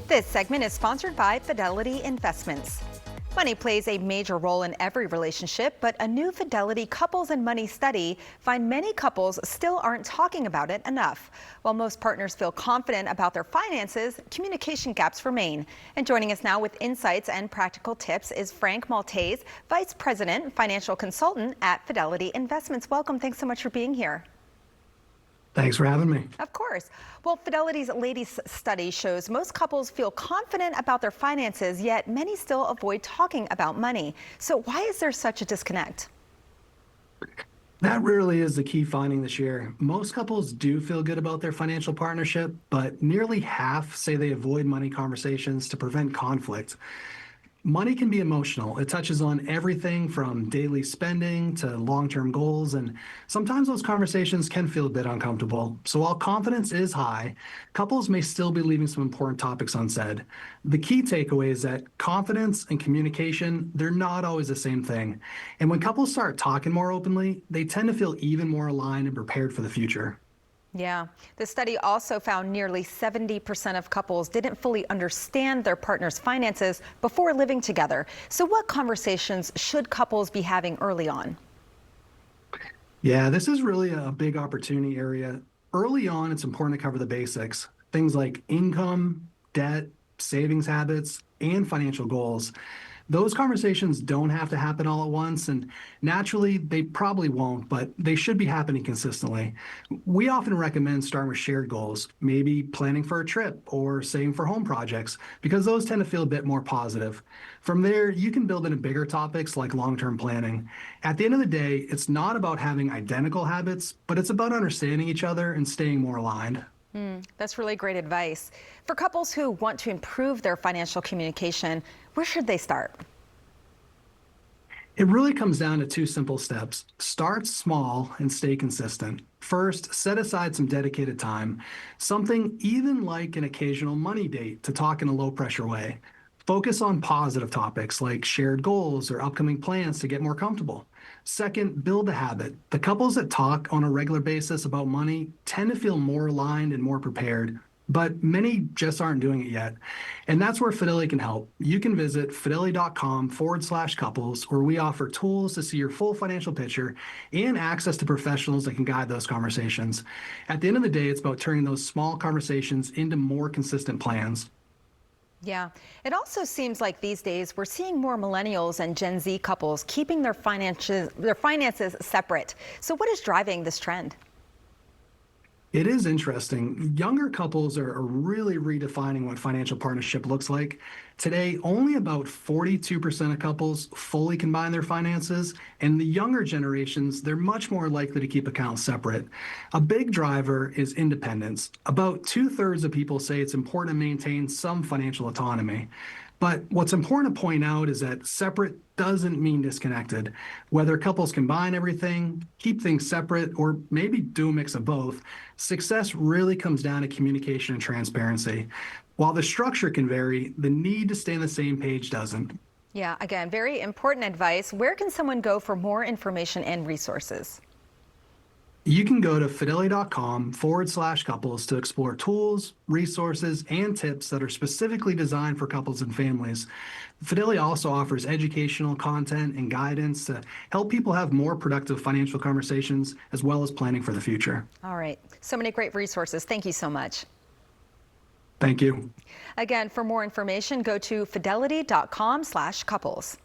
This segment is sponsored by Fidelity Investments. Money plays a major role in every relationship, but a new Fidelity Couples and Money study find many couples still aren't talking about it enough. While most partners feel confident about their finances, communication gaps remain. And joining us now with insights and practical tips is Frank Maltese, Vice President, Financial Consultant at Fidelity Investments. Welcome. Thanks so much for being here. Thanks for having me. Of course. Well, Fidelity's latest study shows most couples feel confident about their finances, yet many still avoid talking about money. So why is there such a disconnect? That really is the key finding this year. Most couples do feel good about their financial partnership, but nearly half say they avoid money conversations to prevent conflict. Money can be emotional. It touches on everything from daily spending to long-term goals, and sometimes those conversations can feel a bit uncomfortable. So while confidence is high, couples may still be leaving some important topics unsaid. The key takeaway is that confidence and communication, they're not always the same thing. And when couples start talking more openly, they tend to feel even more aligned and prepared for the future. Yeah. The study also found nearly 70% of couples didn't fully understand their partner's finances before living together. So what conversations should couples be having early on? Yeah, this is really a big opportunity area. Early on, it's important to cover the basics, things like income, debt, savings habits, and financial goals. Those conversations don't have to happen all at once, and naturally, they probably won't, but they should be happening consistently. We often recommend starting with shared goals, maybe planning for a trip or saving for home projects, because those tend to feel a bit more positive. From there, you can build into bigger topics like long-term planning. At the end of the day, it's not about having identical habits, but it's about understanding each other and staying more aligned. That's really great advice. For couples who want to improve their financial communication, where should they start? It really comes down to two simple steps. Start small and stay consistent. First, set aside some dedicated time, something even like an occasional money date to talk in a low pressure way. Focus on positive topics like shared goals or upcoming plans to get more comfortable. Second, build a habit. The couples that talk on a regular basis about money tend to feel more aligned and more prepared, but many just aren't doing it yet. And that's where Fidelity can help. You can visit fidelity.com/couples, where we offer tools to see your full financial picture and access to professionals that can guide those conversations. At the end of the day, it's about turning those small conversations into more consistent plans. Yeah, it also seems like these days we're seeing more millennials and Gen Z couples keeping their finances separate. So what is driving this trend? It is interesting. Younger couples are really redefining what financial partnership looks like. Today, only about 42% of couples fully combine their finances, and the younger generations, they're much more likely to keep accounts separate. A big driver is independence. About two-thirds of people say it's important to maintain some financial autonomy. But what's important to point out is that separate doesn't mean disconnected. Whether couples combine everything, keep things separate, or maybe do a mix of both, success really comes down to communication and transparency. While the structure can vary, the need to stay on the same page doesn't. Yeah, again, very important advice. Where can someone go for more information and resources? You can go to fidelity.com/couples to explore tools, resources, and tips that are specifically designed for couples and families. Fidelity also offers educational content and guidance to help people have more productive financial conversations as well as planning for the future. All right, so many great resources. Thank you so much. Thank you. Again, for more information, go to fidelity.com/couples.